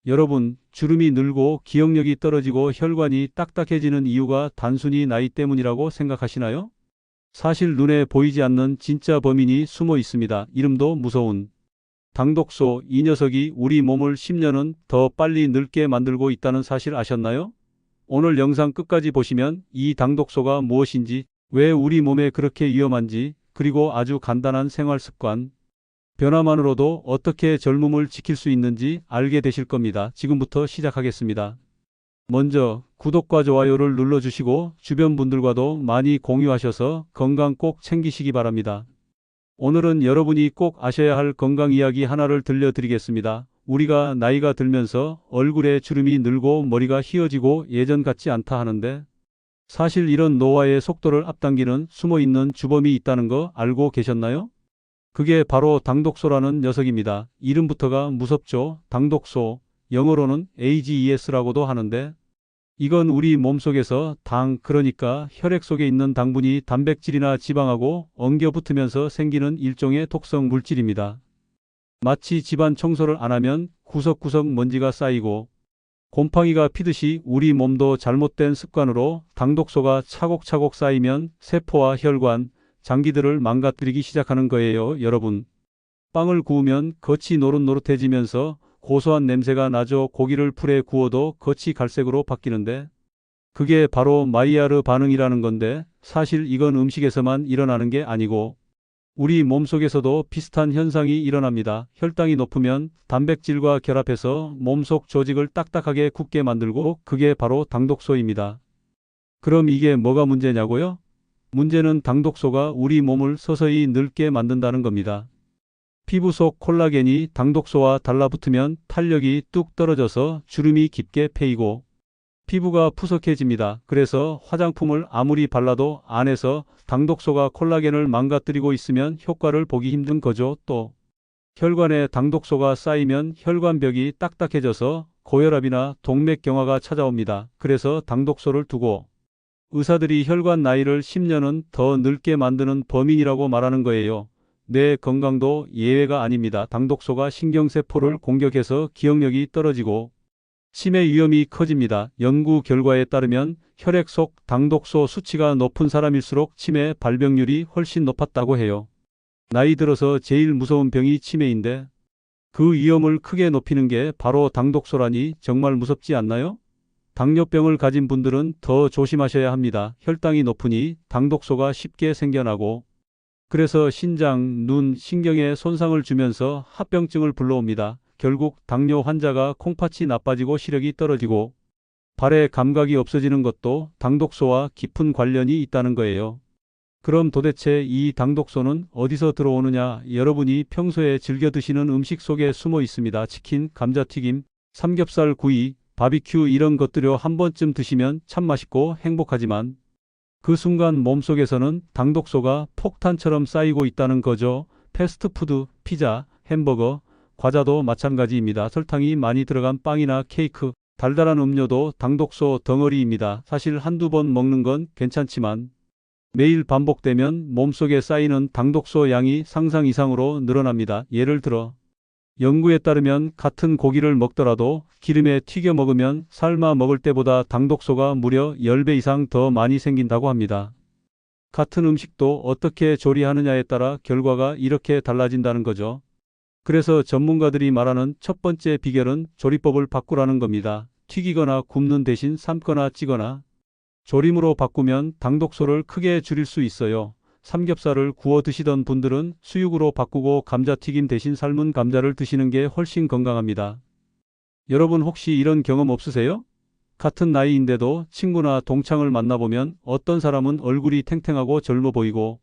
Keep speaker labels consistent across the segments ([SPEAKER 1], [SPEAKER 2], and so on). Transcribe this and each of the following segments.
[SPEAKER 1] 여러분, 주름이 늘고 기억력이 떨어지고 혈관이 딱딱해지는 이유가 단순히 나이 때문이라고 생각하시나요? 사실 눈에 보이지 않는 진짜 범인이 숨어 있습니다. 이름도 무서운 당독소. 이 녀석이 우리 몸을 10년은 더 빨리 늙게 만들고 있다는 사실 아셨나요? 오늘 영상 끝까지 보시면 이 당독소가 무엇인지, 왜 우리 몸에 그렇게 위험한지, 그리고 아주 간단한 생활 습관 변화만으로도 어떻게 젊음을 지킬 수 있는지 알게 되실 겁니다. 지금부터 시작하겠습니다. 먼저 구독과 좋아요를 눌러주시고 주변 분들과도 많이 공유하셔서 건강 꼭 챙기시기 바랍니다. 오늘은 여러분이 꼭 아셔야 할 건강 이야기 하나를 들려드리겠습니다. 우리가 나이가 들면서 얼굴에 주름이 늘고 머리가 휘어지고 예전 같지 않다 하는데, 사실 이런 노화의 속도를 앞당기는 숨어있는 주범이 있다는 거 알고 계셨나요? 그게 바로 당독소라는 녀석입니다. 이름부터가 무섭죠. 당독소, 영어로는 AGES라고도 하는데, 이건 우리 몸속에서 당, 그러니까 혈액 속에 있는 당분이 단백질이나 지방하고 엉겨 붙으면서 생기는 일종의 독성 물질입니다. 마치 집안 청소를 안 하면 구석구석 먼지가 쌓이고 곰팡이가 피듯이 우리 몸도 잘못된 습관으로 당독소가 차곡차곡 쌓이면 세포와 혈관, 장기들을 망가뜨리기 시작하는 거예요, 여러분. 빵을 구우면 겉이 노릇노릇해지면서 고소한 냄새가 나죠. 고기를 풀에 구워도 겉이 갈색으로 바뀌는데, 그게 바로 마이야르 반응이라는 건데, 사실 이건 음식에서만 일어나는 게 아니고 우리 몸속에서도 비슷한 현상이 일어납니다. 혈당이 높으면 단백질과 결합해서 몸속 조직을 딱딱하게 굳게 만들고, 그게 바로 당독소입니다. 그럼 이게 뭐가 문제냐고요? 문제는 당독소가 우리 몸을 서서히 늙게 만든다는 겁니다. 피부 속 콜라겐이 당독소와 달라붙으면 탄력이 뚝 떨어져서 주름이 깊게 패이고 피부가 푸석해집니다. 그래서 화장품을 아무리 발라도 안에서 당독소가 콜라겐을 망가뜨리고 있으면 효과를 보기 힘든 거죠. 또 혈관에 당독소가 쌓이면 혈관벽이 딱딱해져서 고혈압이나 동맥경화가 찾아옵니다. 그래서 당독소를 두고 의사들이 혈관 나이를 10년은 더 늙게 만드는 범인이라고 말하는 거예요. 뇌 건강도 예외가 아닙니다. 당독소가 신경세포를 공격해서 기억력이 떨어지고 치매 위험이 커집니다. 연구 결과에 따르면 혈액 속 당독소 수치가 높은 사람일수록 치매 발병률이 훨씬 높았다고 해요. 나이 들어서 제일 무서운 병이 치매인데, 그 위험을 크게 높이는 게 바로 당독소라니 정말 무섭지 않나요? 당뇨병을 가진 분들은 더 조심하셔야 합니다. 혈당이 높으니 당독소가 쉽게 생겨나고, 그래서 신장, 눈, 신경에 손상을 주면서 합병증을 불러옵니다. 결국 당뇨 환자가 콩팥이 나빠지고 시력이 떨어지고 발의 감각이 없어지는 것도 당독소와 깊은 관련이 있다는 거예요. 그럼 도대체 이 당독소는 어디서 들어오느냐? 여러분이 평소에 즐겨 드시는 음식 속에 숨어 있습니다. 치킨, 감자튀김, 삼겹살 구이, 바비큐 이런 것들요, 한 번쯤 드시면 참 맛있고 행복하지만 그 순간 몸속에서는 당독소가 폭탄처럼 쌓이고 있다는 거죠. 패스트푸드, 피자, 햄버거, 과자도 마찬가지입니다. 설탕이 많이 들어간 빵이나 케이크, 달달한 음료도 당독소 덩어리입니다. 사실 한두 번 먹는 건 괜찮지만 매일 반복되면 몸속에 쌓이는 당독소 양이 상상 이상으로 늘어납니다. 예를 들어 연구에 따르면 같은 고기를 먹더라도 기름에 튀겨 먹으면 삶아 먹을 때보다 당독소가 무려 10배 이상 더 많이 생긴다고 합니다. 같은 음식도 어떻게 조리하느냐에 따라 결과가 이렇게 달라진다는 거죠. 그래서 전문가들이 말하는 첫 번째 비결은 조리법을 바꾸라는 겁니다. 튀기거나 굽는 대신 삶거나 찌거나 조림으로 바꾸면 당독소를 크게 줄일 수 있어요. 삼겹살을 구워 드시던 분들은 수육으로 바꾸고 감자튀김 대신 삶은 감자를 드시는 게 훨씬 건강합니다. 여러분 혹시 이런 경험 없으세요? 같은 나이인데도 친구나 동창을 만나보면 어떤 사람은 얼굴이 탱탱하고 젊어 보이고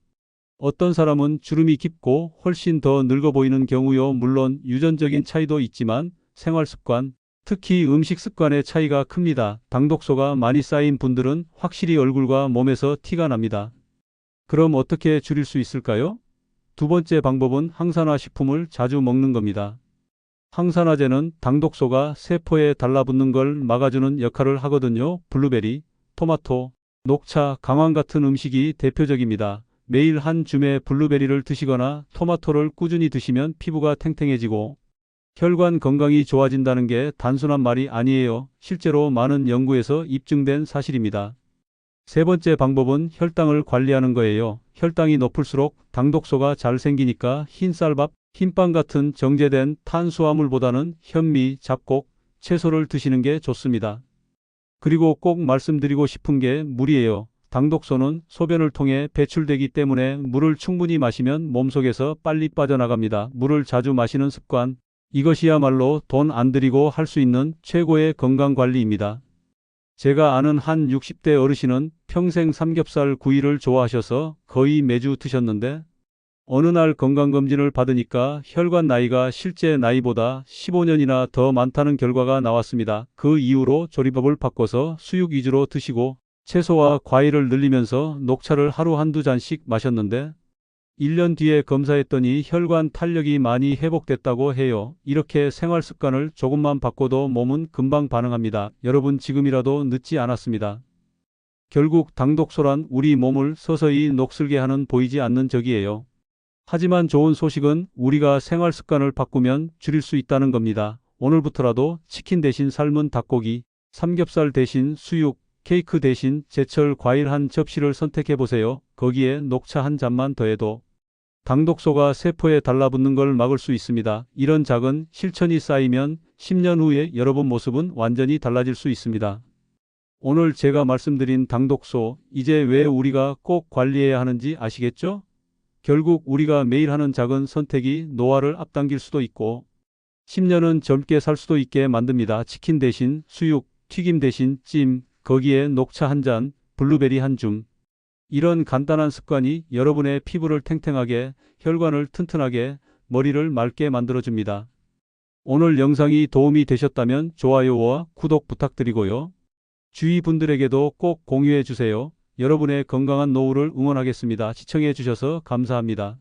[SPEAKER 1] 어떤 사람은 주름이 깊고 훨씬 더 늙어 보이는 경우요. 물론 유전적인 차이도 있지만 생활 습관, 특히 음식 습관의 차이가 큽니다. 당독소가 많이 쌓인 분들은 확실히 얼굴과 몸에서 티가 납니다. 그럼 어떻게 줄일 수 있을까요? 두 번째 방법은 항산화 식품을 자주 먹는 겁니다. 항산화제는 당독소가 세포에 달라붙는 걸 막아주는 역할을 하거든요. 블루베리, 토마토, 녹차, 강황 같은 음식이 대표적입니다. 매일 한 줌의 블루베리를 드시거나 토마토를 꾸준히 드시면 피부가 탱탱해지고 혈관 건강이 좋아진다는 게 단순한 말이 아니에요. 실제로 많은 연구에서 입증된 사실입니다. 세 번째 방법은 혈당을 관리하는 거예요. 혈당이 높을수록 당독소가 잘 생기니까 흰쌀밥, 흰빵 같은 정제된 탄수화물보다는 현미, 잡곡, 채소를 드시는 게 좋습니다. 그리고 꼭 말씀드리고 싶은 게 물이에요. 당독소는 소변을 통해 배출되기 때문에 물을 충분히 마시면 몸속에서 빨리 빠져나갑니다. 물을 자주 마시는 습관, 이것이야말로 돈 안 들이고 할 수 있는 최고의 건강관리입니다. 제가 아는 한 60대 어르신은 평생 삼겹살 구이를 좋아하셔서 거의 매주 드셨는데 어느 날 건강검진을 받으니까 혈관 나이가 실제 나이보다 15년이나 더 많다는 결과가 나왔습니다. 그 이후로 조리법을 바꿔서 수육 위주로 드시고 채소와 과일을 늘리면서 녹차를 하루 한두 잔씩 마셨는데 1년 뒤에 검사했더니 혈관 탄력이 많이 회복됐다고 해요. 이렇게 생활 습관을 조금만 바꿔도 몸은 금방 반응합니다. 여러분 지금이라도 늦지 않았습니다. 결국 당독소란 우리 몸을 서서히 녹슬게 하는 보이지 않는 적이에요. 하지만 좋은 소식은 우리가 생활 습관을 바꾸면 줄일 수 있다는 겁니다. 오늘부터라도 치킨 대신 삶은 닭고기, 삼겹살 대신 수육, 케이크 대신 제철 과일 한 접시를 선택해 보세요. 거기에 녹차 한 잔만 더해도 당독소가 세포에 달라붙는 걸 막을 수 있습니다. 이런 작은 실천이 쌓이면 10년 후에 여러분 모습은 완전히 달라질 수 있습니다. 오늘 제가 말씀드린 당독소, 이제 왜 우리가 꼭 관리해야 하는지 아시겠죠? 결국 우리가 매일 하는 작은 선택이 노화를 앞당길 수도 있고 10년은 젊게 살 수도 있게 만듭니다. 치킨 대신 수육, 튀김 대신 찜, 거기에 녹차 한 잔, 블루베리 한 줌. 이런 간단한 습관이 여러분의 피부를 탱탱하게, 혈관을 튼튼하게, 머리를 맑게 만들어줍니다. 오늘 영상이 도움이 되셨다면 좋아요와 구독 부탁드리고요. 주위 분들에게도 꼭 공유해 주세요. 여러분의 건강한 노후를 응원하겠습니다. 시청해 주셔서 감사합니다.